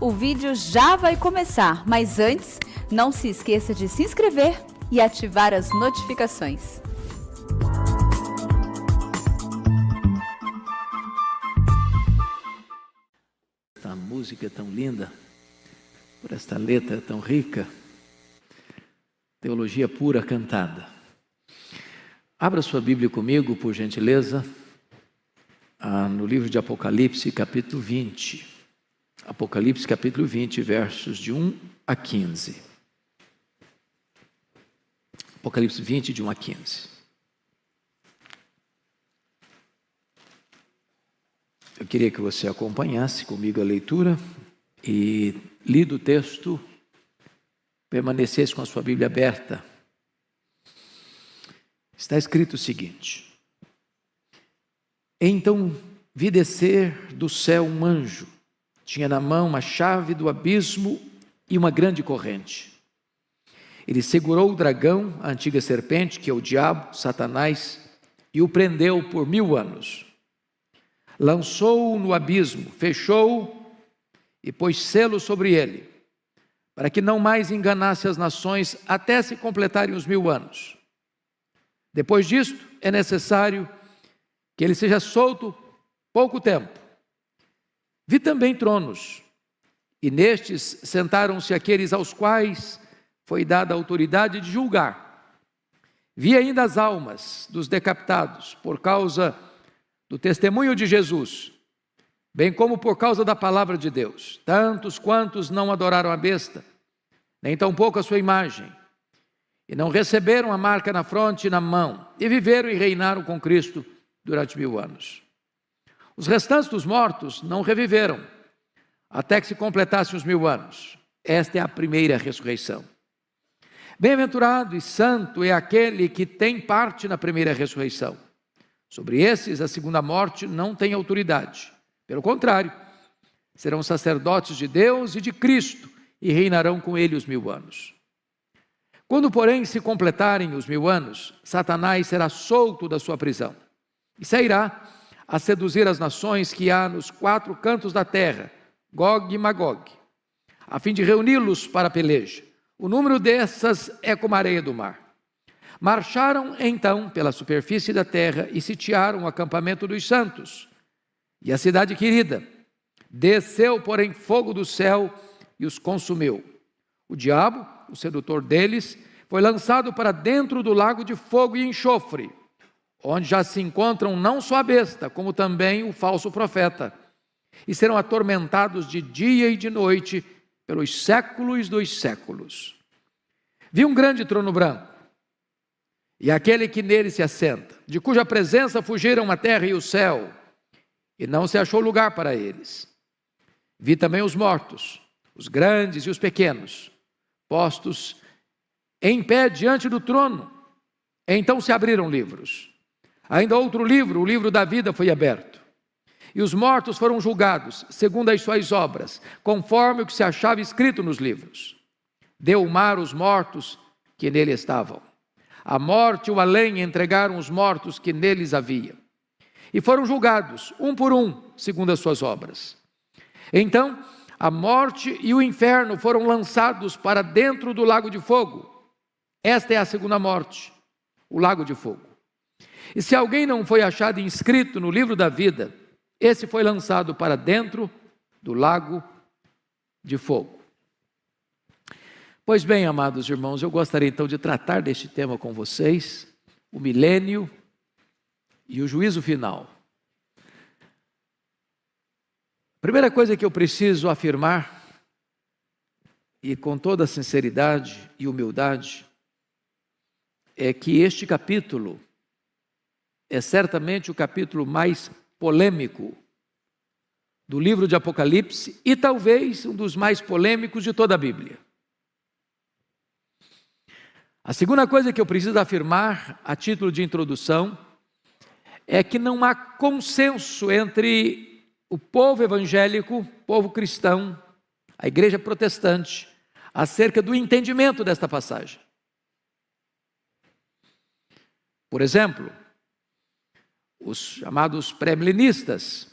O vídeo já vai começar, mas antes, não se esqueça de se inscrever e ativar as notificações. Esta música tão linda, por esta letra tão rica, teologia pura cantada. Abra sua Bíblia comigo, por gentileza, no livro de Apocalipse, capítulo 20. Apocalipse, capítulo 20, versos de 1 a 15. Apocalipse 20, de 1 a 15. Eu queria que você acompanhasse comigo a leitura e, lido o texto, permanecesse com a sua Bíblia aberta. Está escrito o seguinte: Então vi descer do céu um anjo, tinha na mão uma chave do abismo e uma grande corrente. Ele segurou o dragão, a antiga serpente, que é o diabo, Satanás, e o prendeu por 1000 anos. Lançou-o no abismo, fechou-o e pôs selo sobre ele, para que não mais enganasse as nações até se completarem os 1000 anos. Depois disto, é necessário que ele seja solto pouco tempo. Vi também tronos, e nestes sentaram-se aqueles aos quais foi dada a autoridade de julgar. Vi ainda as almas dos decapitados por causa do testemunho de Jesus, bem como por causa da palavra de Deus, tantos quantos não adoraram a besta, nem tampouco a sua imagem, e não receberam a marca na fronte e na mão, e viveram e reinaram com Cristo durante 1000 anos. Os restantes dos mortos não reviveram, até que se completassem os 1000 anos. Esta é a primeira ressurreição. Bem-aventurado e santo é aquele que tem parte na primeira ressurreição. Sobre esses, a segunda morte não tem autoridade. Pelo contrário, serão sacerdotes de Deus e de Cristo, e reinarão com ele os 1000 anos. Quando, porém, se completarem os 1000 anos, Satanás será solto da sua prisão, e sairá a seduzir as nações que há nos 4 cantos da terra, Gog e Magog, a fim de reuni-los para a peleja. O número dessas é como a areia do mar. Marcharam então pela superfície da terra e sitiaram o acampamento dos santos e a cidade querida. Desceu, porém, fogo do céu e os consumiu. O diabo, o sedutor deles, foi lançado para dentro do lago de fogo e enxofre, onde já se encontram não só a besta, como também o falso profeta, e serão atormentados de dia e de noite pelos séculos dos séculos. Vi um grande trono branco, e aquele que nele se assenta, de cuja presença fugiram a terra e o céu, e não se achou lugar para eles. Vi também os mortos, os grandes e os pequenos, postos em pé diante do trono. Então se abriram livros. Ainda outro livro, o livro da vida, foi aberto. E os mortos foram julgados, segundo as suas obras, conforme o que se achava escrito nos livros. Deu o mar os mortos que nele estavam. A morte e o além entregaram os mortos que neles havia. E foram julgados, um por um, segundo as suas obras. Então, a morte e o inferno foram lançados para dentro do lago de fogo. Esta é a segunda morte, o lago de fogo. E se alguém não foi achado inscrito no livro da vida, esse foi lançado para dentro do lago de fogo. Pois bem, amados irmãos, eu gostaria então de tratar deste tema com vocês, o milênio e o juízo final. A primeira coisa que eu preciso afirmar, e com toda sinceridade e humildade, é que este capítulo é certamente o capítulo mais polêmico do livro de Apocalipse e talvez um dos mais polêmicos de toda a Bíblia. A segunda coisa que eu preciso afirmar, a título de introdução, é que não há consenso entre o povo evangélico, povo cristão, a igreja protestante, acerca do entendimento desta passagem. Por exemplo, os chamados pré-milenistas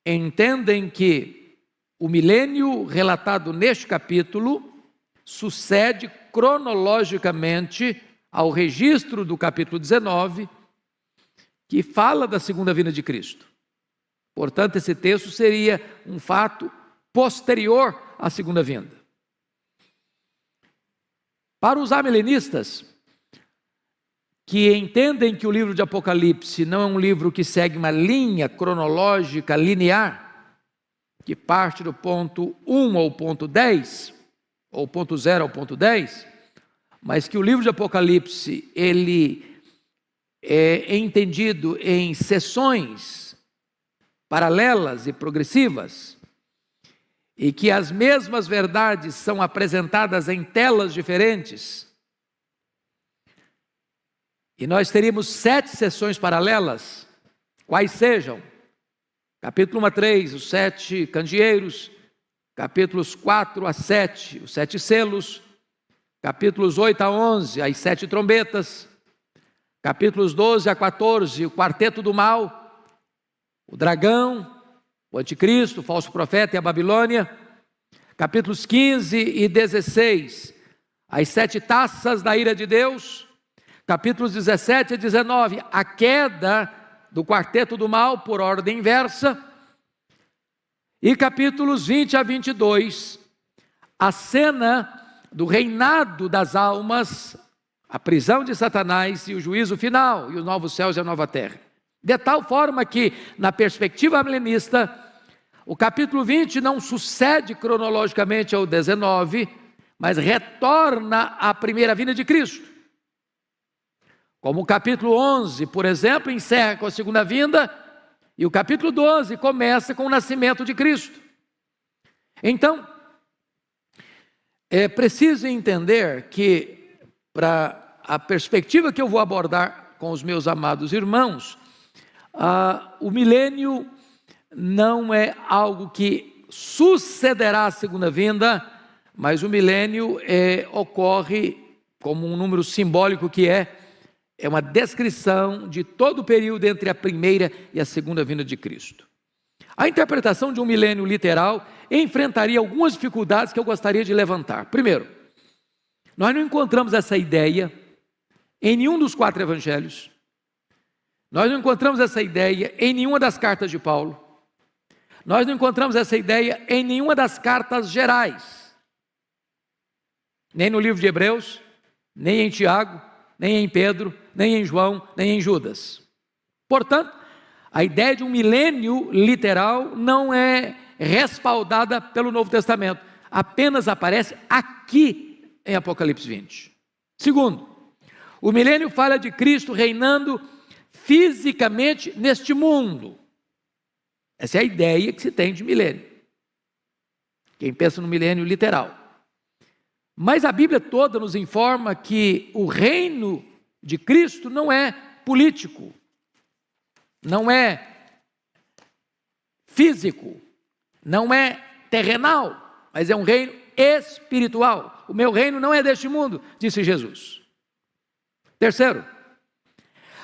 entendem que o milênio relatado neste capítulo sucede cronologicamente ao registro do capítulo 19, que fala da segunda vinda de Cristo. Portanto, esse texto seria um fato posterior à segunda vinda. Para os amilenistas, que entendem que o livro de Apocalipse não é um livro que segue uma linha cronológica linear, que parte do ponto 1 ao ponto 10, ou ponto 0 ao ponto 10, mas que o livro de Apocalipse, ele é entendido em seções paralelas e progressivas, e que as mesmas verdades são apresentadas em telas diferentes. E nós teríamos 7 sessões paralelas, quais sejam: capítulo 1 a 3, os 7 candeeiros; capítulos 4 a 7, os 7 selos; capítulos 8 a 11, as 7 trombetas; capítulos 12 a 14, o quarteto do mal, o dragão, o anticristo, o falso profeta e a Babilônia; capítulos 15 e 16, as 7 taças da ira de Deus; capítulos 17 a 19, a queda do quarteto do mal por ordem inversa; e capítulos 20 a 22, a cena do reinado das almas, a prisão de Satanás e o juízo final, e os novos céus e a nova terra. De tal forma que, na perspectiva amilenista, o capítulo 20 não sucede cronologicamente ao 19, mas retorna à primeira vinda de Cristo. Como o capítulo 11, por exemplo, encerra com a segunda vinda, e o capítulo 12 começa com o nascimento de Cristo. Então, é preciso entender que, para a perspectiva que eu vou abordar com os meus amados irmãos, o milênio não é algo que sucederá à segunda vinda, mas o milênio ocorre como um número simbólico que é uma descrição de todo o período entre a primeira e a segunda vinda de Cristo. A interpretação de um milênio literal enfrentaria algumas dificuldades que eu gostaria de levantar. Primeiro, nós não encontramos essa ideia em nenhum dos 4 evangelhos. Nós não encontramos essa ideia em nenhuma das cartas de Paulo. Nós não encontramos essa ideia em nenhuma das cartas gerais. Nem no livro de Hebreus, nem em Tiago, nem em Pedro, nem em João, nem em Judas. Portanto, a ideia de um milênio literal não é respaldada pelo Novo Testamento. Apenas aparece aqui em Apocalipse 20. Segundo, o milênio fala de Cristo reinando fisicamente neste mundo. Essa é a ideia que se tem de milênio. Quem pensa no milênio literal. Mas a Bíblia toda nos informa que o reino de Cristo não é político, não é físico, não é terrenal, mas é um reino espiritual. O meu reino não é deste mundo, disse Jesus. Terceiro,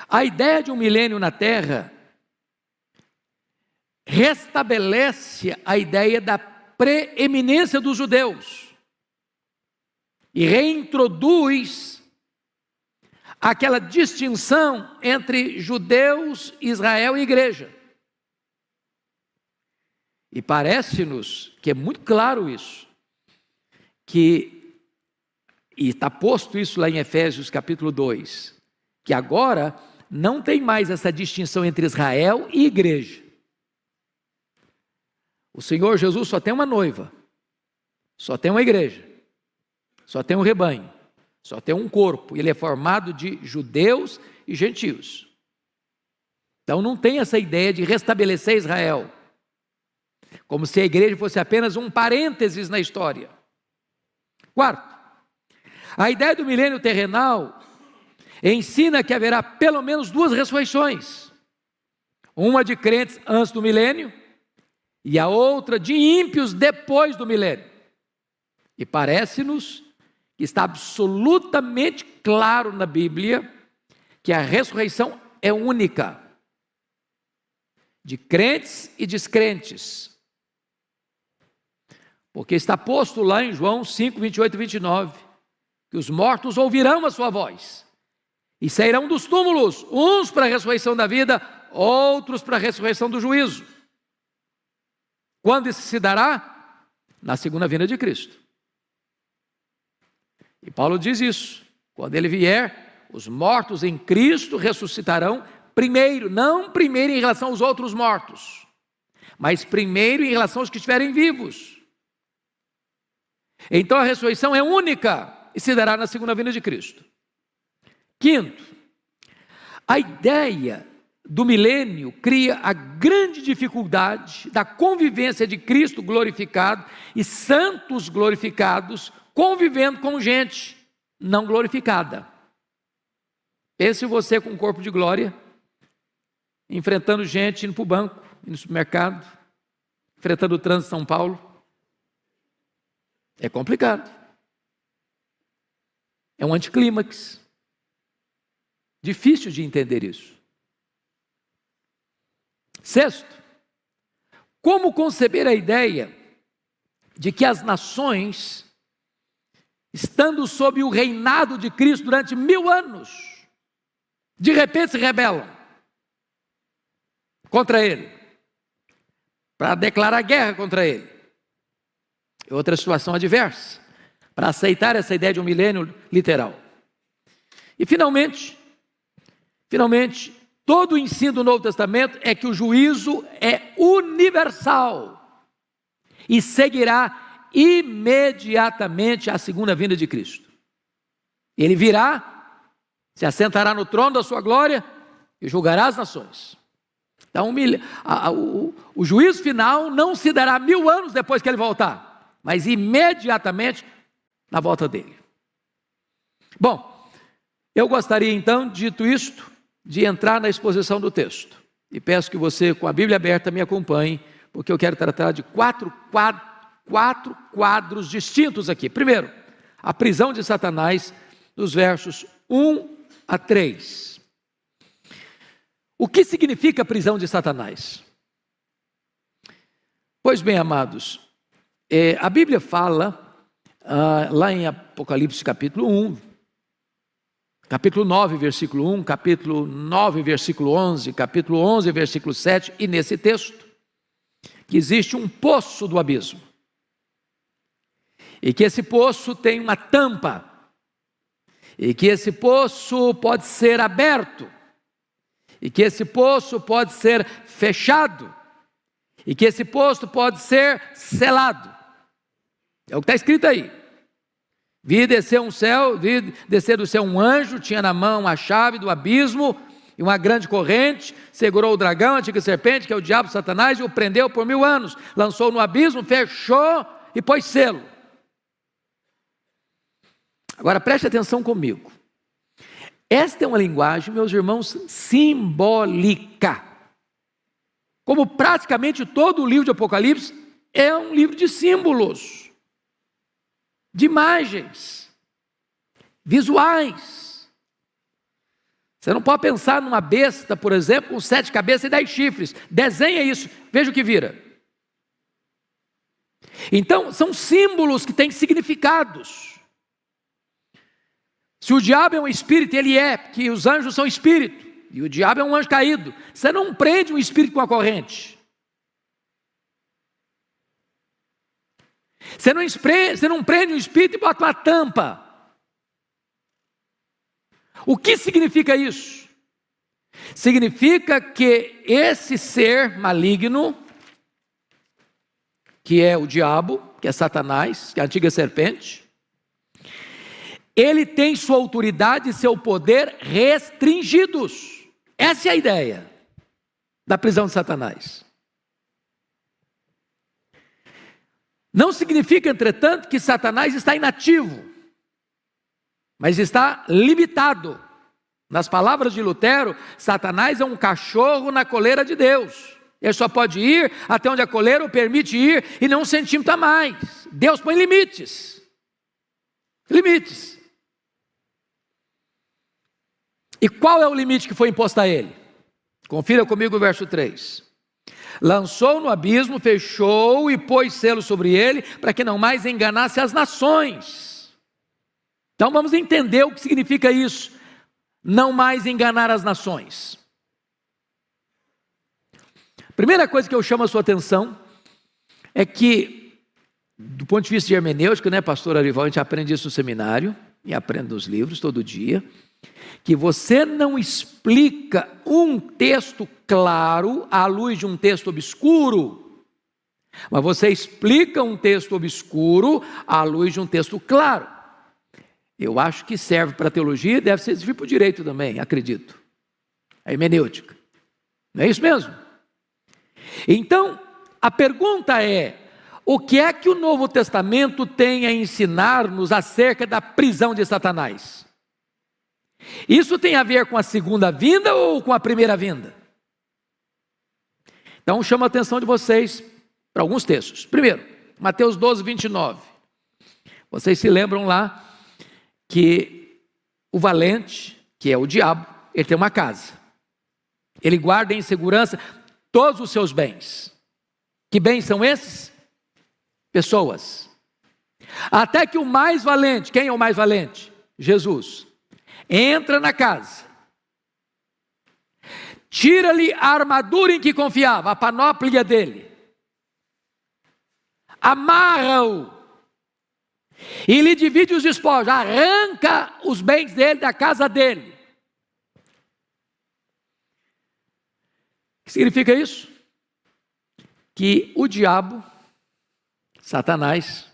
a ideia de um milênio na terra restabelece a ideia da preeminência dos judeus e reintroduz aquela distinção entre judeus, Israel e igreja. E parece-nos que é muito claro isso, e está posto isso lá em Efésios capítulo 2, que agora não tem mais essa distinção entre Israel e igreja. O Senhor Jesus só tem uma noiva, só tem uma igreja, só tem um rebanho, só tem um corpo. Ele é formado de judeus e gentios. Então não tem essa ideia de restabelecer Israel, como se a igreja fosse apenas um parênteses na história. Quarto, a ideia do milênio terrenal ensina que haverá pelo menos 2 ressurreições. Uma de crentes antes do milênio e a outra de ímpios depois do milênio. E parece-nos que está absolutamente claro na Bíblia que a ressurreição é única, de crentes e descrentes. Porque está posto lá em João 5, 28 e 29, que os mortos ouvirão a sua voz, e sairão dos túmulos, uns para a ressurreição da vida, outros para a ressurreição do juízo. Quando isso se dará? Na segunda vinda de Cristo. E Paulo diz isso: quando ele vier, os mortos em Cristo ressuscitarão primeiro, não primeiro em relação aos outros mortos, mas primeiro em relação aos que estiverem vivos. Então a ressurreição é única e se dará na segunda vinda de Cristo. Quinto, a ideia do milênio cria a grande dificuldade da convivência de Cristo glorificado e santos glorificados convivendo com gente não glorificada. Pense você com um corpo de glória, enfrentando gente indo para o banco, indo no supermercado, enfrentando o trânsito de São Paulo. É complicado. É um anticlímax. Difícil de entender isso. Sexto, como conceber a ideia de que as nações, estando sob o reinado de Cristo durante 1000 anos, de repente se rebelam contra Ele, para declarar guerra contra Ele? É outra situação adversa, para aceitar essa ideia de um milênio literal. E finalmente, todo o ensino do Novo Testamento é que o juízo é universal e seguirá imediatamente à segunda vinda de Cristo. Ele virá, se assentará no trono da sua glória e julgará as nações. Então o juízo final não se dará 1000 anos depois que ele voltar, mas imediatamente na volta dele. Bom, eu gostaria então, dito isto, de entrar na exposição do texto. E peço que você, com a Bíblia aberta, me acompanhe, porque eu quero tratar de quatro quadros distintos aqui. Primeiro, a prisão de Satanás, dos versos 1 a 3. O que significa a prisão de Satanás? Pois bem, amados, a Bíblia fala, lá em Apocalipse capítulo 1, capítulo 9, versículo 1, capítulo 9, versículo 11, capítulo 11, versículo 7, e nesse texto, que existe um poço do abismo, e que esse poço tem uma tampa, e que esse poço pode ser aberto, e que esse poço pode ser fechado, e que esse poço pode ser selado. É o que está escrito aí. Vi descer do céu um anjo, tinha na mão a chave do abismo e uma grande corrente, segurou o dragão, a antiga serpente, que é o diabo, Satanás, e o prendeu por 1000 anos, lançou no abismo, fechou e pôs selo. Agora preste atenção comigo. Esta é uma linguagem, meus irmãos, simbólica. Como praticamente todo o livro de Apocalipse é um livro de símbolos, de imagens, visuais. Você não pode pensar numa besta, por exemplo, com 7 cabeças e 10 chifres. Desenha isso, veja o que vira. Então, são símbolos que têm significados. Se o diabo é um espírito, ele é, porque os anjos são espírito, e o diabo é um anjo caído. Você não prende um espírito com a corrente. Você não prende um espírito e bota uma tampa. O que significa isso? Significa que esse ser maligno, que é o diabo, que é Satanás, que é a antiga serpente, ele tem sua autoridade e seu poder restringidos. Essa é a ideia da prisão de Satanás. Não significa, entretanto, que Satanás está inativo, mas está limitado. Nas palavras de Lutero, Satanás é um cachorro na coleira de Deus. Ele só pode ir até onde a coleira o permite ir e não 1 centímetro a mais. Deus põe limites. Limites. E qual é o limite que foi imposto a ele? Confira comigo o verso 3. lançou no abismo, fechou e pôs selo sobre ele, para que não mais enganasse as nações. Então vamos entender o que significa isso, não mais enganar as nações. Primeira coisa que eu chamo a sua atenção é que, do ponto de vista de hermenêutica, né, pastor Arival, a gente aprende isso no seminário, e aprende nos livros todo dia, que você não explica um texto claro à luz de um texto obscuro, mas você explica um texto obscuro à luz de um texto claro. Eu acho que serve para a teologia e deve servir para o direito também, acredito. A hermenêutica. Não é isso mesmo? Então, a pergunta é: o que é que o Novo Testamento tem a ensinar-nos acerca da prisão de Satanás? Isso tem a ver com a segunda vinda ou com a primeira vinda? Então chamo a atenção de vocês para alguns textos. Primeiro, Mateus 12, 29. Vocês se lembram lá que o valente, que é o diabo, ele tem uma casa. Ele guarda em segurança todos os seus bens. Que bens são esses? Pessoas. Até que o mais valente, quem é o mais valente? Jesus. Entra na casa, tira-lhe a armadura em que confiava, a panóplia dele, amarra-o e lhe divide os despojos, arranca os bens dele da casa dele. O que significa isso? Que o diabo, Satanás,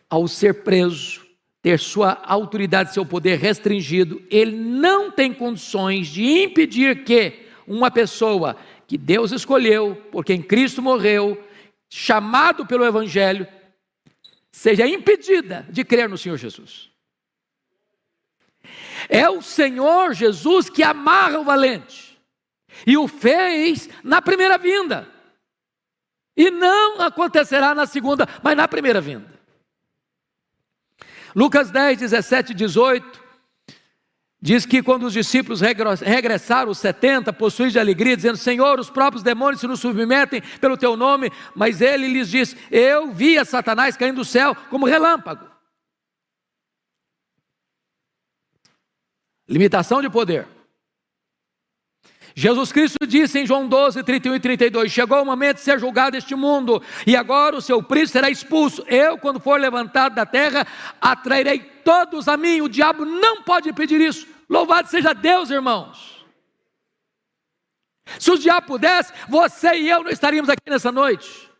ao ser preso, ter sua autoridade, seu poder restringido, ele não tem condições de impedir que uma pessoa que Deus escolheu, por quem Cristo morreu, chamado pelo Evangelho, seja impedida de crer no Senhor Jesus. É o Senhor Jesus que amarra o valente, e o fez na primeira vinda, e não acontecerá na segunda, mas na primeira vinda. Lucas 10, 17 e 18, diz que quando os discípulos regressaram, os 70, possuídos de alegria, dizendo: Senhor, os próprios demônios se nos submetem pelo teu nome, mas ele lhes disse: eu vi a Satanás caindo do céu como relâmpago. Limitação de poder. Jesus Cristo disse em João 12, 31 e 32, chegou o momento de ser julgado este mundo, e agora o seu príncipe será expulso. Eu, quando for levantado da terra, atrairei todos a mim. O diabo não pode impedir isso. Louvado seja Deus, irmãos. Se o diabo pudesse, você e eu não estaríamos aqui nessa noite.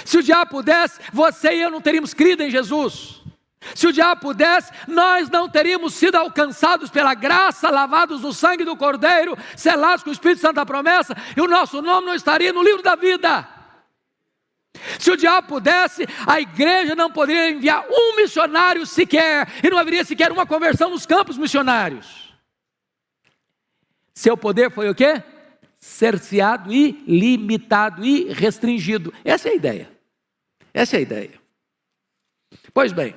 Se o diabo pudesse, você e eu não teríamos crido em Jesus. Se o diabo pudesse, nós não teríamos sido alcançados pela graça, lavados no sangue do Cordeiro, selados com o Espírito Santo da promessa, e o nosso nome não estaria no livro da vida. Se o diabo pudesse, a igreja não poderia enviar um missionário sequer, e não haveria sequer uma conversão nos campos missionários. Seu poder foi o quê? Cerceado e limitado e restringido. Essa é a ideia. Essa é a ideia. Pois bem,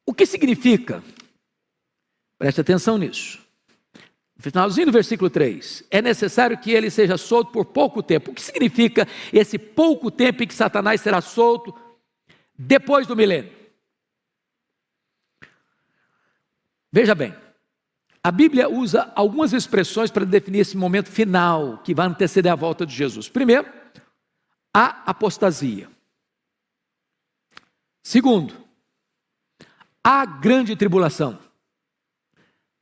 o que significa? Preste atenção nisso. No finalzinho do versículo 3, é necessário que ele seja solto por pouco tempo. O que significa esse pouco tempo em que Satanás será solto depois do milênio? Veja bem, a Bíblia usa algumas expressões para definir esse momento final que vai anteceder a volta de Jesus. Primeiro, a apostasia. Segundo, a grande tribulação.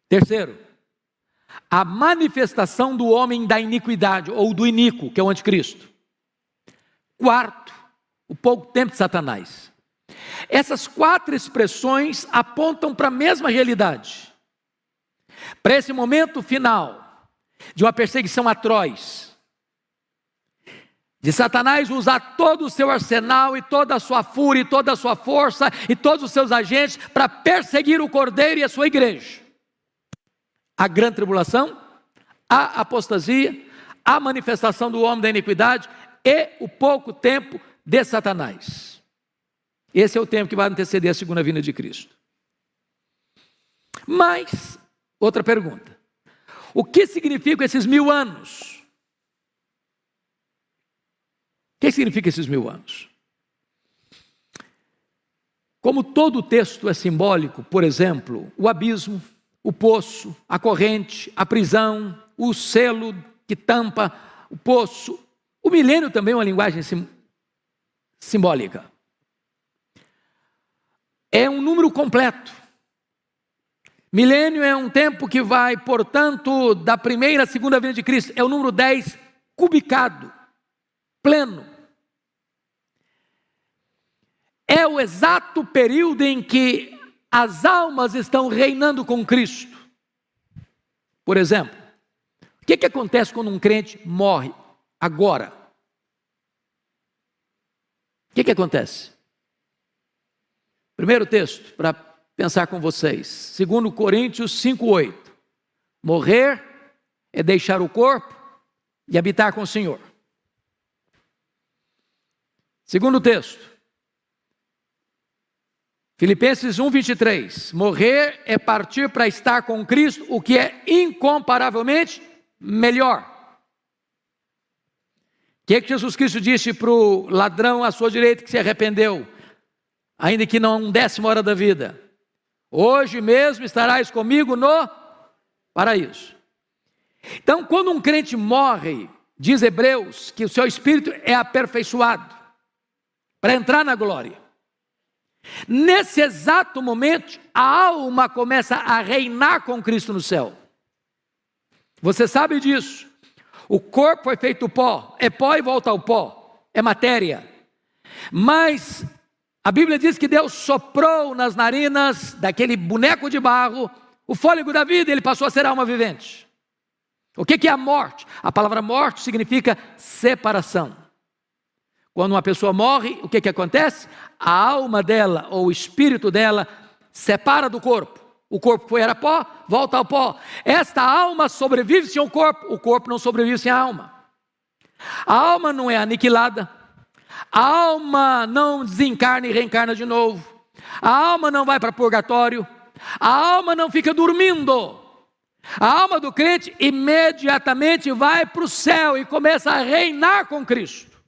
Terceiro, a manifestação do homem da iniquidade, ou do iníquo, que é o anticristo. Quarto, o pouco tempo de Satanás. Essas quatro expressões apontam para a mesma realidade. Para esse momento final, de uma perseguição atroz, de Satanás usar todo o seu arsenal e toda a sua fúria e toda a sua força e todos os seus agentes para perseguir o Cordeiro e a sua igreja. A grande tribulação, a apostasia, a manifestação do homem da iniquidade e o pouco tempo de Satanás. Esse é o tempo que vai anteceder a segunda vinda de Cristo. Mas, outra pergunta: O que significam esses 1000 anos? O que significa esses 1000 anos? Como todo o texto é simbólico, por exemplo, o abismo, o poço, a corrente, a prisão, o selo que tampa o poço, o milênio também é uma linguagem simbólica. É um número completo. Milênio é um tempo que vai, portanto, da primeira à segunda vinda de Cristo. É o número 10 cubicado, pleno. É o exato período em que as almas estão reinando com Cristo. Por exemplo, o que acontece quando um crente morre agora? O que acontece? Primeiro texto, para pensar com vocês, 2 Coríntios 5:8. Morrer é deixar o corpo e habitar com o Senhor. Segundo texto, Filipenses 1:23. Morrer é partir para estar com Cristo, o que é incomparavelmente melhor. O que Jesus Cristo disse para o ladrão à sua direita que se arrependeu, ainda que não 10ª hora da vida? Hoje mesmo estarás comigo no paraíso. Então, quando um crente morre, diz Hebreus que o seu espírito é aperfeiçoado para entrar na glória. Nesse exato momento, a alma começa a reinar com Cristo no céu. Você sabe disso. O corpo foi feito pó, é pó e volta ao pó, é matéria. Mas a Bíblia diz que Deus soprou nas narinas daquele boneco de barro o fôlego da vida e ele passou a ser alma vivente. O que é a morte? A palavra morte significa separação. Quando uma pessoa morre, o que acontece? A alma dela, ou o espírito dela, separa do corpo. O corpo era pó, volta ao pó. Esta alma sobrevive sem o corpo não sobrevive sem a alma. A alma não é aniquilada, a alma não desencarna e reencarna de novo, a alma não vai para purgatório, a alma não fica dormindo. A alma do crente imediatamente vai para o céu e começa a reinar com Cristo.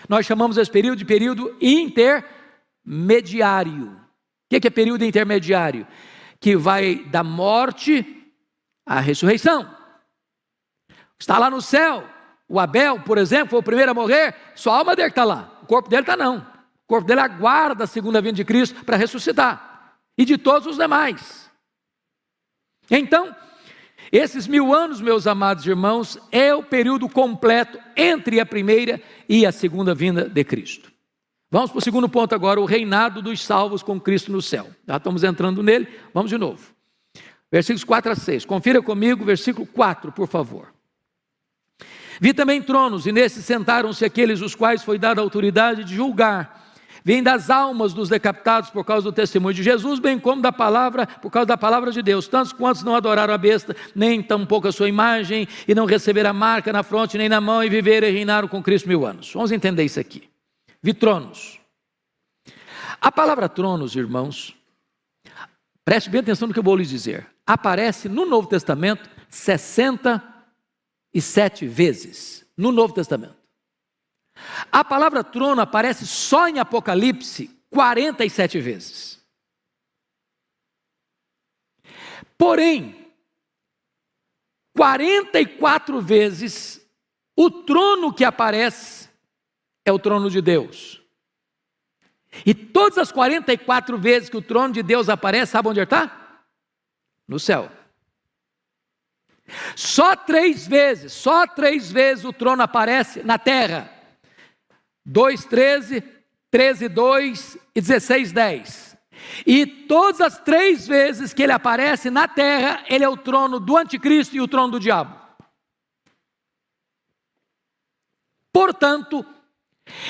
Nós chamamos esse período de período intermediário. O que é período intermediário? Que vai da morte à ressurreição. Está lá no céu. O Abel, por exemplo, foi o primeiro a morrer. Sua alma dele está lá. O corpo dele está não. O corpo dele aguarda a segunda vinda de Cristo para ressuscitar. E de todos os demais. Então, esses 1000 anos, meus amados irmãos, é o período completo entre a primeira e a segunda vinda de Cristo. Vamos para o segundo ponto agora, o reinado dos salvos com Cristo no céu. Já estamos entrando nele, vamos de novo. Versículos 4-6, confira comigo, versículo 4, por favor. Vi também tronos, e nesses sentaram-se aqueles os quais foi dada a autoridade de julgar. Vem das almas dos decapitados por causa do testemunho de Jesus, bem como da palavra, por causa da palavra de Deus. Tantos quantos não adoraram a besta, nem tampouco a sua imagem, e não receberam a marca na fronte nem na mão, e viveram e reinaram com Cristo 1000 anos. Vamos entender isso aqui. Vi tronos. A palavra tronos, irmãos, preste bem atenção no que eu vou lhes dizer. Aparece no Novo Testamento 67 vezes. No Novo Testamento. A palavra trono aparece só em Apocalipse 47 vezes. Porém, 44 vezes o trono que aparece é o trono de Deus. E todas as 44 vezes que o trono de Deus aparece, sabe onde ele está? No céu. Só três vezes o trono aparece na terra. 2:13, 13:2 e 16:10. E todas as 3 vezes que ele aparece na terra, ele é o trono do anticristo e o trono do diabo. Portanto,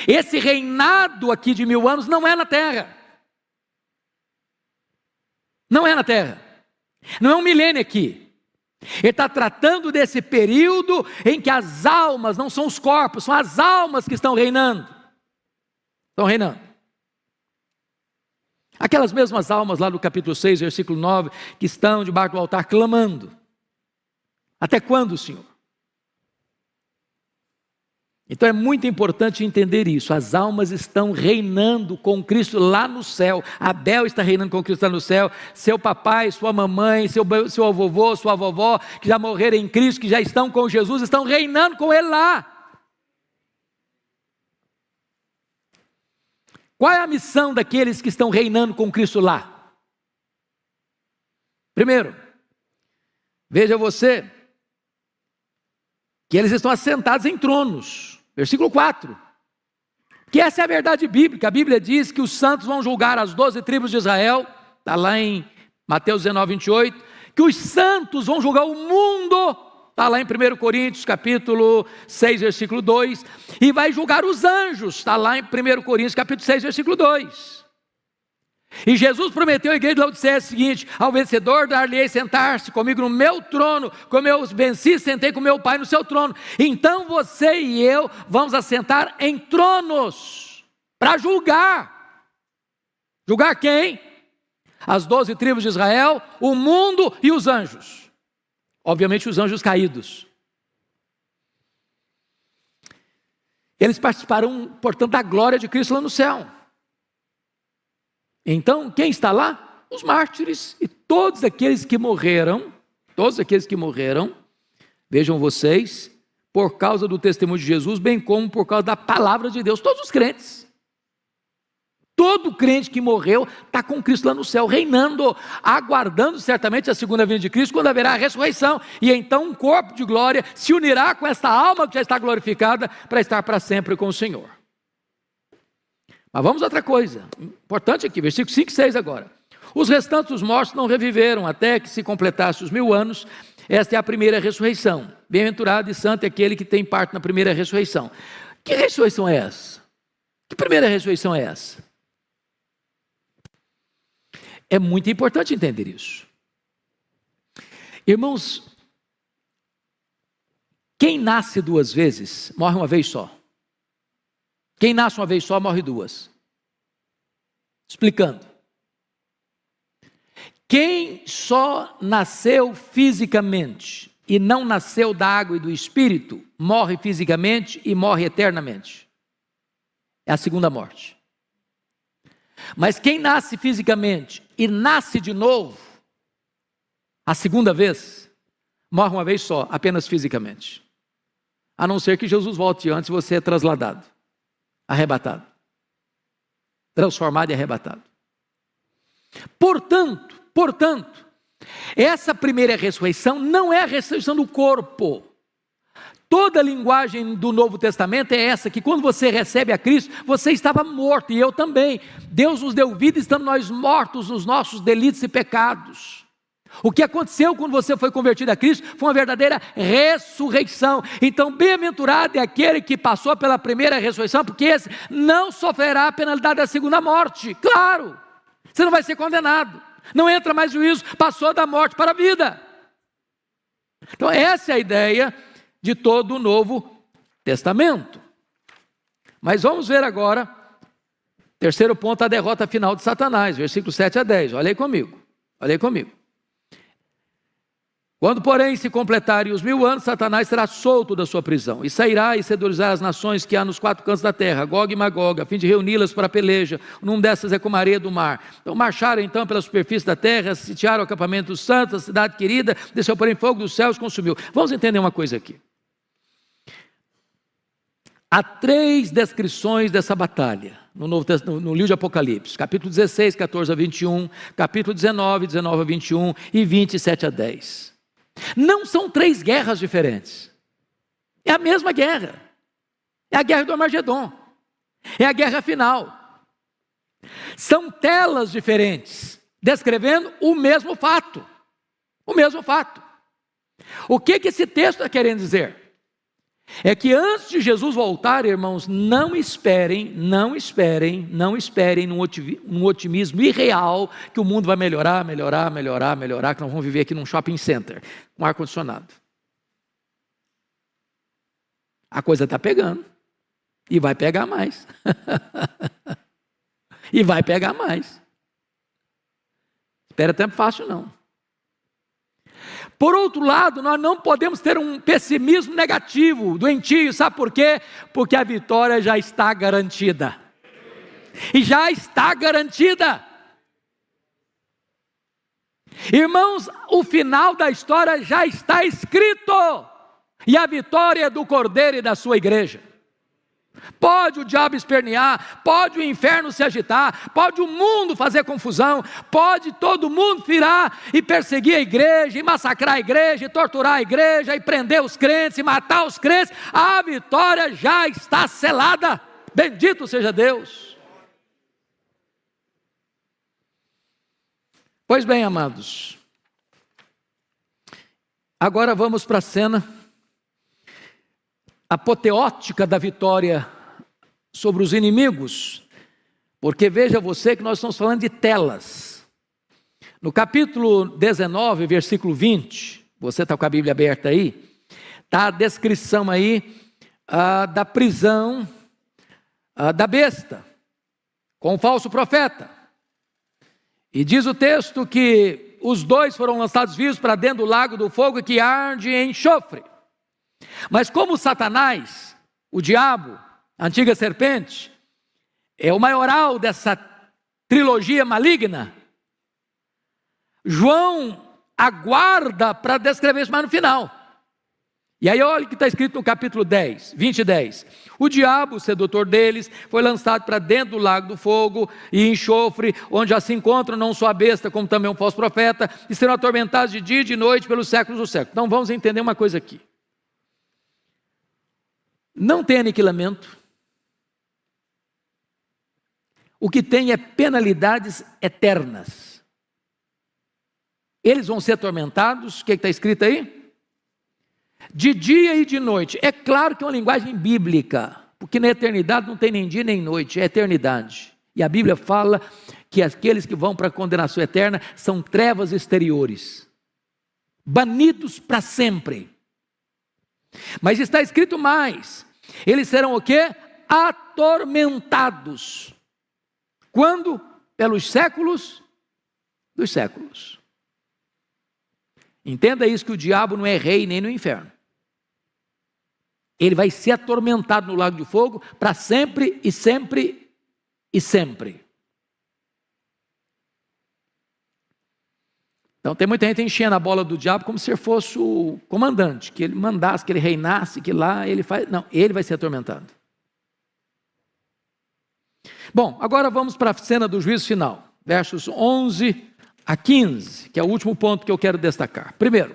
esse reinado aqui de 1000 anos não é na terra. Não é na terra. Não é um milênio aqui. Ele está tratando desse período em que as almas, não são os corpos, são as almas que estão reinando. Estão reinando. Aquelas mesmas almas lá do capítulo 6, versículo 9, que estão debaixo do altar clamando. Até quando, Senhor? Então é muito importante entender isso. As almas estão reinando com Cristo lá no céu. Abel está reinando com Cristo lá no céu. Seu papai, sua mamãe, seu vovô, sua vovó, que já morreram em Cristo, que já estão com Jesus, estão reinando com Ele lá. Qual é a missão daqueles que estão reinando com Cristo lá? Primeiro, veja você, que eles estão assentados em tronos. Versículo 4, que essa é a verdade bíblica. A Bíblia diz que os santos vão julgar as 12 tribos de Israel, está lá em Mateus 19, 28, que os santos vão julgar o mundo, está lá em 1 Coríntios capítulo 6, versículo 2, e vai julgar os anjos, está lá em 1 Coríntios capítulo 6, versículo 2. E Jesus prometeu à igreja de Laodiceia o seguinte: ao vencedor dar-lhe-ei sentar-se comigo no meu trono, como eu venci, sentei com meu Pai no seu trono. Então você e eu vamos assentar em tronos, para julgar. Julgar quem? As 12 tribos de Israel, o mundo e os anjos. Obviamente os anjos caídos. Eles participarão, portanto, da glória de Cristo lá no céu. Então, quem está lá? Os mártires e todos aqueles que morreram, vejam vocês, por causa do testemunho de Jesus, bem como por causa da palavra de Deus, todos os crentes. Todo crente que morreu está com Cristo lá no céu, reinando, aguardando certamente a segunda vinda de Cristo, quando haverá a ressurreição, e então um corpo de glória se unirá com esta alma que já está glorificada, para estar para sempre com o Senhor. Mas vamos a outra coisa, importante aqui, versículos 5 e 6 agora. Os restantes dos mortos não reviveram, até que se completasse os 1000 anos, esta é a primeira ressurreição. Bem-aventurado e santo é aquele que tem parte na primeira ressurreição. Que ressurreição é essa? Que primeira ressurreição é essa? É muito importante entender isso. Irmãos, quem nasce 2 vezes, morre uma vez só. Quem nasce uma vez só, morre 2. Explicando. Quem só nasceu fisicamente e não nasceu da água e do Espírito, morre fisicamente e morre eternamente. É a segunda morte. Mas quem nasce fisicamente e nasce de novo, a segunda vez, morre uma vez só, apenas fisicamente. A não ser que Jesus volte antes e você é trasladado. Arrebatado, transformado e arrebatado. Portanto, essa primeira ressurreição não é a ressurreição do corpo. Toda a linguagem do Novo Testamento é essa, que quando você recebe a Cristo, você estava morto, e eu também. Deus nos deu vida, estamos nós mortos nos nossos delitos e pecados. O que aconteceu quando você foi convertido a Cristo foi uma verdadeira ressurreição. Então, bem-aventurado é aquele que passou pela primeira ressurreição, porque esse não sofrerá a penalidade da segunda morte. Claro, você não vai ser condenado, não entra mais juízo, passou da morte para a vida. Então, essa é a ideia de todo o Novo Testamento. Mas vamos ver agora, terceiro ponto, a derrota final de Satanás, versículos 7 a 10. Olha aí comigo. Quando, porém, se completarem os 1000 anos, Satanás será solto da sua prisão, e sairá e seduzirá as nações que há nos 4 cantos da terra, Gog e Magog, a fim de reuni-las para a peleja. Num dessas é como a areia do mar. Então marcharam então pela superfície da terra, sitiaram o acampamento dos santos, a cidade querida, desceu porém fogo dos céus e consumiu. Vamos entender uma coisa aqui. Há 3 descrições dessa batalha no livro de Apocalipse, capítulo 16, 14 a 21, capítulo 19, 19 a 21 e 27 a 10. Não são 3 guerras diferentes, é a mesma guerra, é a guerra do Armagedon, é a guerra final. São telas diferentes, descrevendo o mesmo fato. O que esse texto está querendo dizer? É que antes de Jesus voltar, irmãos, não esperem num otimismo irreal que o mundo vai melhorar, que nós vamos viver aqui num shopping center, com ar-condicionado. A coisa está pegando, e vai pegar mais. Espera tempo fácil não. Por outro lado, nós não podemos ter um pessimismo negativo, doentio, sabe por quê? Porque a vitória já está garantida. E já está garantida. Irmãos, o final da história já está escrito. E a vitória é do Cordeiro e da sua igreja. Pode o diabo espernear, pode o inferno se agitar, pode o mundo fazer confusão, pode todo mundo virar e perseguir a igreja, e massacrar a igreja, e torturar a igreja, e prender os crentes, e matar os crentes. A vitória já está selada. Bendito seja Deus. Pois bem, amados, agora vamos para a cena apoteótica da vitória sobre os inimigos, porque veja você que nós estamos falando de telas. No capítulo 19, versículo 20, você está com a Bíblia aberta aí, está a descrição aí da prisão da besta, com o falso profeta. E diz o texto que os dois foram lançados vivos para dentro do lago do fogo que arde em enxofre. Mas como Satanás, o diabo, a antiga serpente, é o maioral dessa trilogia maligna, João aguarda para descrever isso mais no final. E aí olha o que está escrito no capítulo 10, 20 e 10. O diabo, o sedutor deles, foi lançado para dentro do lago do fogo e enxofre, onde já se encontram não só a besta, como também um falso profeta, e serão atormentados de dia e de noite pelos séculos dos séculos. Então vamos entender uma coisa aqui. Não tem aniquilamento. O que tem é penalidades eternas. Eles vão ser atormentados, o que está escrito aí? De dia e de noite. É claro que é uma linguagem bíblica, porque na eternidade não tem nem dia nem noite, é eternidade. E a Bíblia fala que aqueles que vão para a condenação eterna são trevas exteriores, banidos para sempre. Mas está escrito mais, eles serão o quê? Atormentados. Quando? Pelos séculos dos séculos. Entenda isso, que o diabo não é rei nem no inferno. Ele vai ser atormentado no lago de fogo para sempre e sempre e sempre. Então tem muita gente enchendo a bola do diabo como se ele fosse o comandante, que ele mandasse, que ele reinasse, que lá ele faz... Não, ele vai ser atormentado. Bom, agora vamos para a cena do juízo final, versos 11 a 15, que é o último ponto que eu quero destacar. Primeiro,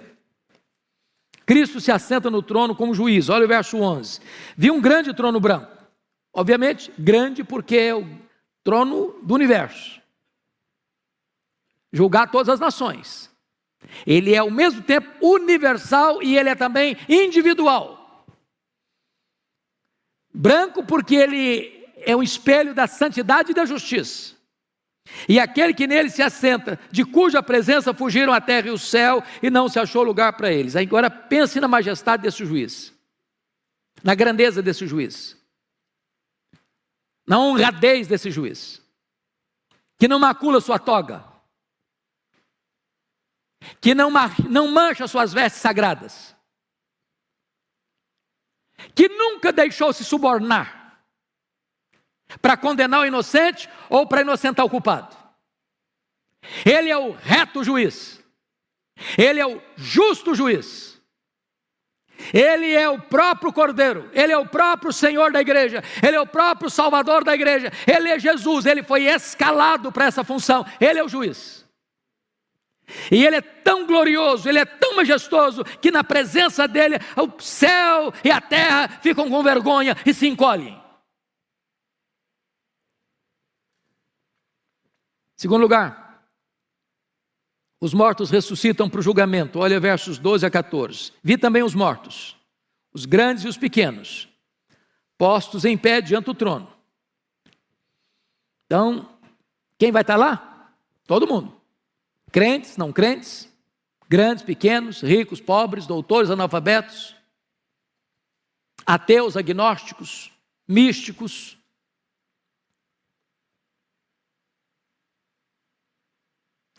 Cristo se assenta no trono como juiz. Olha o verso 11. Vi um grande trono branco. Obviamente, grande porque é o trono do universo. Julgar todas as nações. Ele é ao mesmo tempo universal e ele é também individual. Branco porque ele é um espelho da santidade e da justiça. E aquele que nele se assenta, de cuja presença fugiram a terra e o céu, e não se achou lugar para eles. Agora pense na majestade desse juiz, na grandeza desse juiz, na honradez desse juiz, que não macula sua toga, que não mancha suas vestes sagradas, que nunca deixou se subornar para condenar o inocente ou para inocentar o culpado. Ele é o reto juiz, ele é o justo juiz, ele é o próprio Cordeiro, ele é o próprio Senhor da igreja, ele é o próprio Salvador da igreja, ele é Jesus, ele foi escalado para essa função, ele é o juiz. E ele é tão glorioso, ele é tão majestoso, que na presença dele o céu e a terra ficam com vergonha e se encolhem. Segundo lugar, os mortos ressuscitam para o julgamento. Olha versos 12 a 14. Vi também os mortos, os grandes e os pequenos, postos em pé diante do trono. Então, quem vai estar lá? Todo mundo. Crentes, não crentes, grandes, pequenos, ricos, pobres, doutores, analfabetos, ateus, agnósticos, místicos,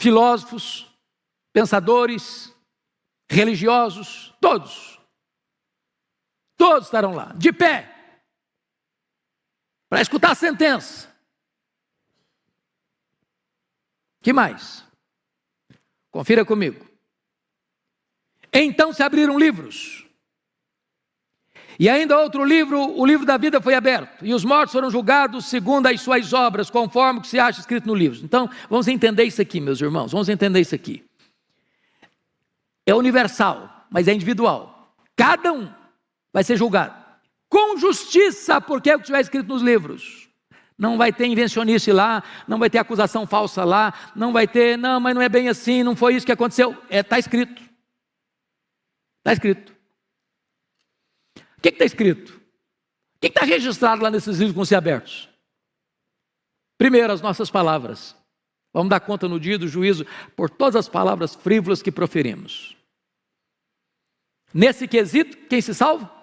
filósofos, pensadores, religiosos, todos estarão lá, de pé, para escutar a sentença. Que mais? Confira comigo. Então se abriram livros, e ainda outro livro, o livro da vida foi aberto, e os mortos foram julgados segundo as suas obras, conforme o que se acha escrito no livro. Então, vamos entender isso aqui, meus irmãos, vamos entender isso aqui. É universal, mas é individual. Cada um vai ser julgado com justiça, porque é o que estiver escrito nos livros. Não vai ter invencionice lá, não vai ter acusação falsa lá, não vai ter, não, mas não é bem assim, não foi isso que aconteceu. Está escrito. Está escrito. O que está escrito? O que está registrado lá nesses livros que vão ser abertos? Primeiro, as nossas palavras. Vamos dar conta no dia do juízo por todas as palavras frívolas que proferimos. Nesse quesito, quem se salva?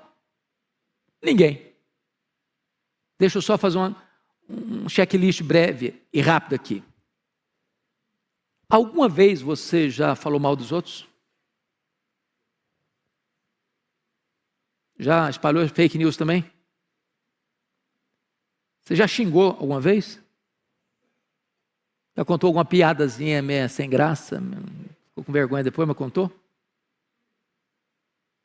Ninguém. Deixa eu só fazer um checklist breve e rápido aqui. Alguma vez você já falou mal dos outros? Já espalhou fake news também? Você já xingou alguma vez? Já contou alguma piadazinha meio sem graça? Ficou com vergonha depois, mas contou?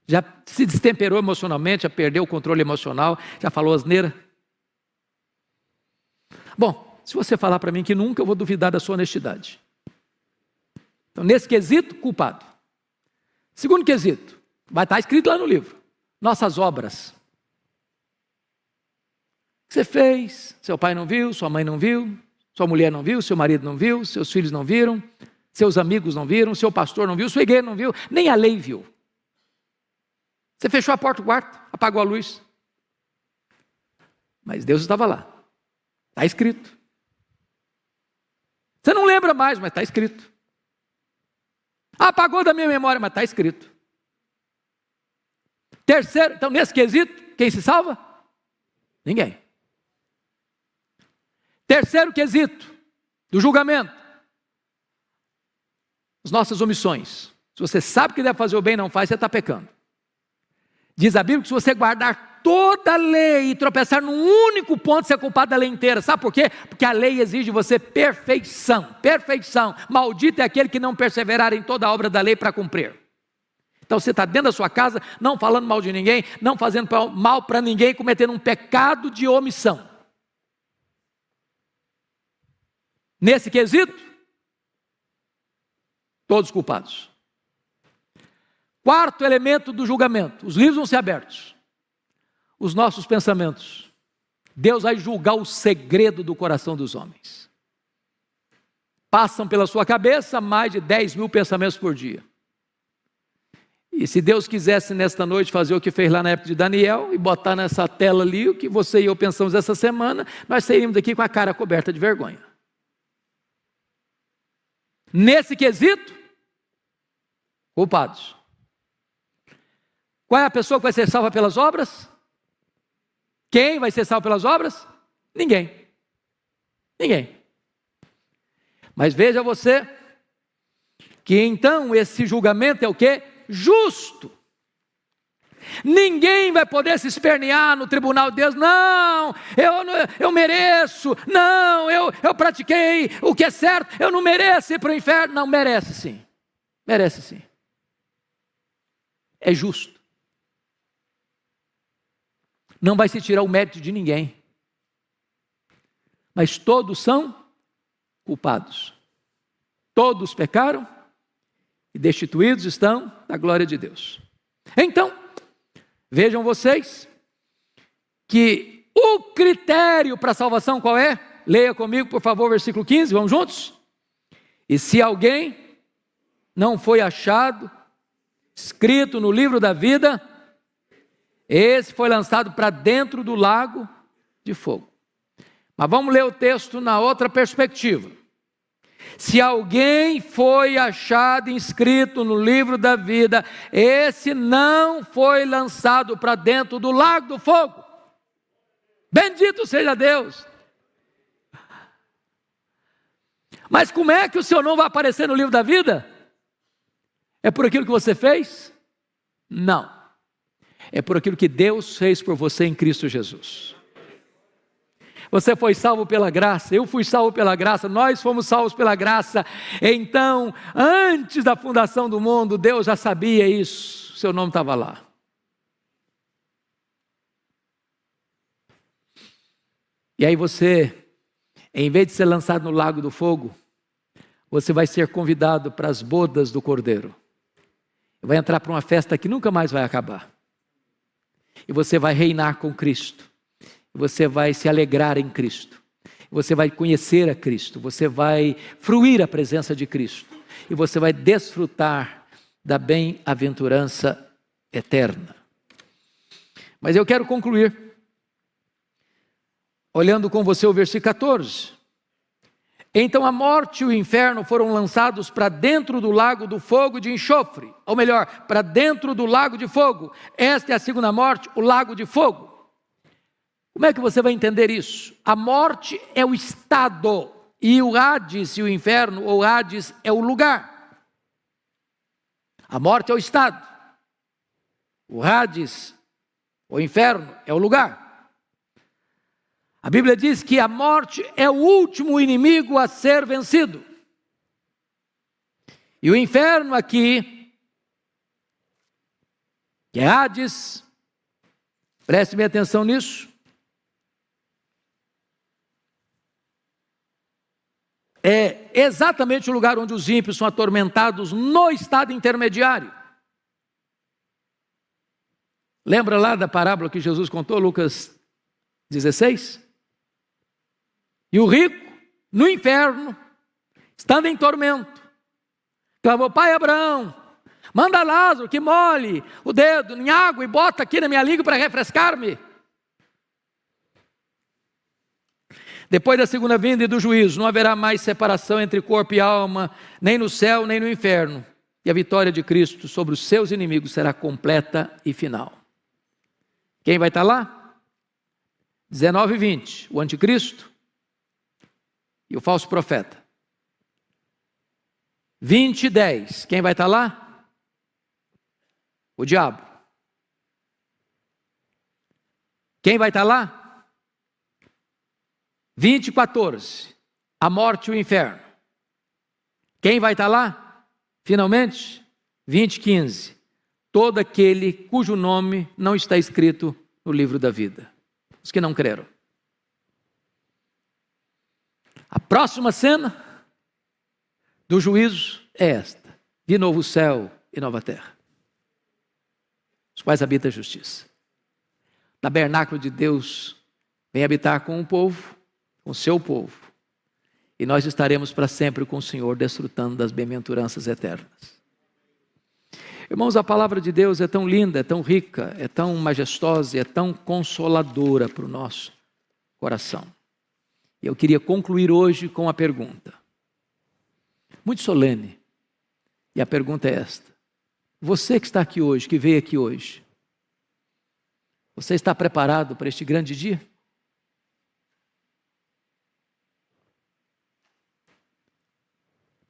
Já se destemperou emocionalmente, já perdeu o controle emocional, já falou asneira? Bom, se você falar para mim que nunca, eu vou duvidar da sua honestidade. Então, nesse quesito, culpado. Segundo quesito, vai estar escrito lá no livro. Nossas obras. O que você fez, seu pai não viu, sua mãe não viu, sua mulher não viu, seu marido não viu, seus filhos não viram, seus amigos não viram, seu pastor não viu, sua igreja não viu, nem a lei viu. Você fechou a porta do quarto, apagou a luz. Mas Deus estava lá. Está escrito. Você não lembra mais, mas está escrito. Apagou da minha memória, mas está escrito. Terceiro, então nesse quesito, quem se salva? Ninguém. Terceiro quesito do julgamento. As nossas omissões. Se você sabe que deve fazer o bem e não faz, você está pecando. Diz a Bíblia que se você guardar toda a lei e tropeçar num único ponto, você é culpado da lei inteira. Sabe por quê? Porque a lei exige de você perfeição. Perfeição. Maldito é aquele que não perseverar em toda a obra da lei para cumprir. Então você está dentro da sua casa, não falando mal de ninguém, não fazendo mal para ninguém, cometendo um pecado de omissão. Nesse quesito, todos culpados. Quarto elemento do julgamento, os livros vão ser abertos. Os nossos pensamentos. Deus vai julgar o segredo do coração dos homens. Passam pela sua cabeça mais de 10.000 pensamentos por dia. E se Deus quisesse nesta noite fazer o que fez lá na época de Daniel e botar nessa tela ali o que você e eu pensamos essa semana, nós sairíamos daqui com a cara coberta de vergonha. Nesse quesito, culpados. Qual é a pessoa que vai ser salva pelas obras? Quem vai ser salvo pelas obras? Ninguém. Ninguém. Mas veja você, que então esse julgamento é o quê? Justo. Ninguém vai poder se espernear no tribunal de Deus. Não, eu mereço. Não, eu pratiquei o que é certo. Eu não mereço ir para o inferno. Não, merece sim. Merece sim. É justo. Não vai se tirar o mérito de ninguém. Mas todos são culpados. Todos pecaram e destituídos estão da glória de Deus. Então, vejam vocês que o critério para a salvação qual é? Leia comigo, por favor, versículo 15, vamos juntos? E se alguém não foi achado, escrito no livro da vida, esse foi lançado para dentro do lago de fogo. Mas vamos ler o texto na outra perspectiva. Se alguém foi achado inscrito no livro da vida, esse não foi lançado para dentro do lago do fogo. Bendito seja Deus. Mas como é que o seu nome vai aparecer no livro da vida? É por aquilo que você fez? Não. É por aquilo que Deus fez por você em Cristo Jesus. Você foi salvo pela graça, eu fui salvo pela graça, nós fomos salvos pela graça. Então, antes da fundação do mundo, Deus já sabia isso, seu nome estava lá. E aí você, em vez de ser lançado no lago do fogo, você vai ser convidado para as bodas do Cordeiro. Vai entrar para uma festa que nunca mais vai acabar. E você vai reinar com Cristo. Você vai se alegrar em Cristo. Você vai conhecer a Cristo. Você vai fruir a presença de Cristo. E você vai desfrutar da bem-aventurança eterna. Mas eu quero concluir olhando com você o versículo 14. Então a morte e o inferno foram lançados para dentro do lago do fogo de enxofre. Ou melhor, para dentro do lago de fogo. Esta é a segunda morte, o lago de fogo. Como é que você vai entender isso? A morte é o estado, e o Hades e o inferno, ou Hades, é o lugar. A morte é o estado, o Hades, o inferno, é o lugar. A Bíblia diz que a morte é o último inimigo a ser vencido. E o inferno aqui, que é Hades, preste bem atenção nisso, é exatamente o lugar onde os ímpios são atormentados no estado intermediário. Lembra lá da parábola que Jesus contou, Lucas 16? E o rico, no inferno, estando em tormento, clamou: Pai Abraão, manda Lázaro que molhe o dedo em água e bota aqui na minha língua para refrescar-me. Depois da segunda vinda e do juízo, não haverá mais separação entre corpo e alma, nem no céu, nem no inferno. E a vitória de Cristo sobre os seus inimigos será completa e final. Quem vai estar lá? 19 e 20, o anticristo e o falso profeta. 20 e 10, quem vai estar lá? O diabo. Quem vai estar lá? 20 e 14, a morte e o inferno. Quem vai estar lá? Finalmente, 20 e 15, todo aquele cujo nome não está escrito no livro da vida. Os que não creram. A próxima cena do juízo é esta: vi novo céu e nova terra, os quais habita a justiça. O tabernáculo de Deus vem habitar com o povo, com o seu povo, e nós estaremos para sempre com o Senhor, desfrutando das bem-aventuranças eternas. Irmãos, a palavra de Deus é tão linda, é tão rica, é tão majestosa, é tão consoladora para o nosso coração. E eu queria concluir hoje com uma pergunta, muito solene, e a pergunta é esta: você que está aqui hoje, que veio aqui hoje, você está preparado para este grande dia?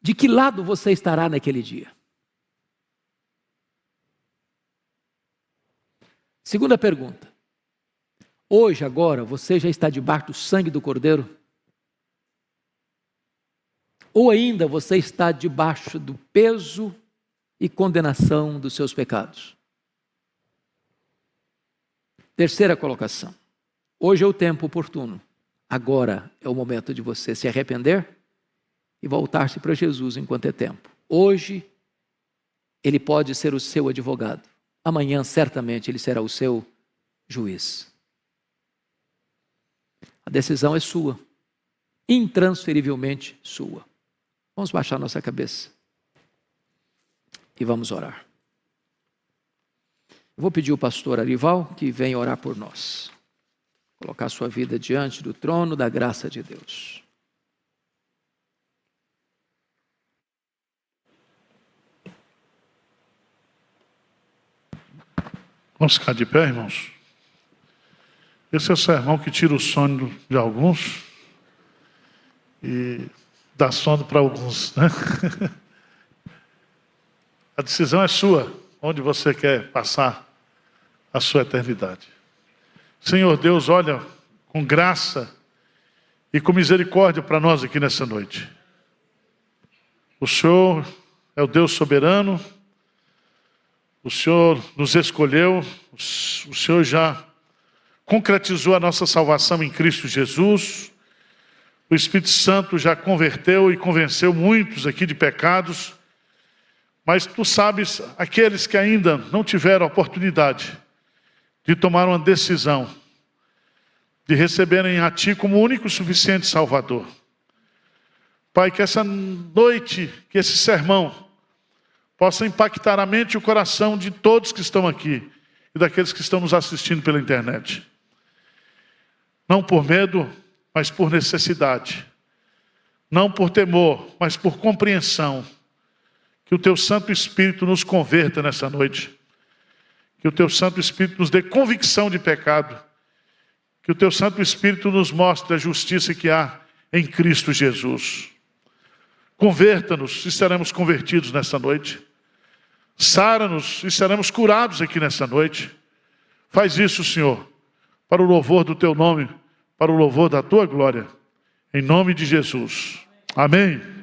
De que lado você estará naquele dia? Segunda pergunta: hoje, agora, você já está debaixo do sangue do Cordeiro? Ou ainda você está debaixo do peso e condenação dos seus pecados? Terceira colocação: hoje é o tempo oportuno, agora é o momento de você se arrepender e voltar-se para Jesus enquanto é tempo. Hoje, Ele pode ser o seu advogado. Amanhã, certamente, Ele será o seu juiz. A decisão é sua, intransferivelmente sua. Vamos baixar nossa cabeça e vamos orar. Eu vou pedir ao pastor Arival que venha orar por nós. Colocar sua vida diante do trono da graça de Deus. Vamos ficar de pé, irmãos? Esse é o sermão que tira o sono de alguns e dá sono para alguns, né? A decisão é sua, onde você quer passar a sua eternidade. Senhor Deus, olha com graça e com misericórdia para nós aqui nessa noite. O Senhor é o Deus soberano, o Senhor nos escolheu, o Senhor já concretizou a nossa salvação em Cristo Jesus. O Espírito Santo já converteu e convenceu muitos aqui de pecados. Mas tu sabes, aqueles que ainda não tiveram a oportunidade de tomar uma decisão, de receberem a Ti como único e suficiente Salvador. Pai, que essa noite, que esse sermão possa impactar a mente e o coração de todos que estão aqui e daqueles que estão nos assistindo pela internet. Não por medo, mas por necessidade. Não por temor, mas por compreensão. Que o Teu Santo Espírito nos converta nessa noite. Que o Teu Santo Espírito nos dê convicção de pecado. Que o Teu Santo Espírito nos mostre a justiça que há em Cristo Jesus. Converta-nos e seremos convertidos nessa noite. Sara-nos e seremos curados aqui nessa noite. Faz isso, Senhor, para o louvor do Teu nome, para o louvor da Tua glória. Em nome de Jesus. Amém.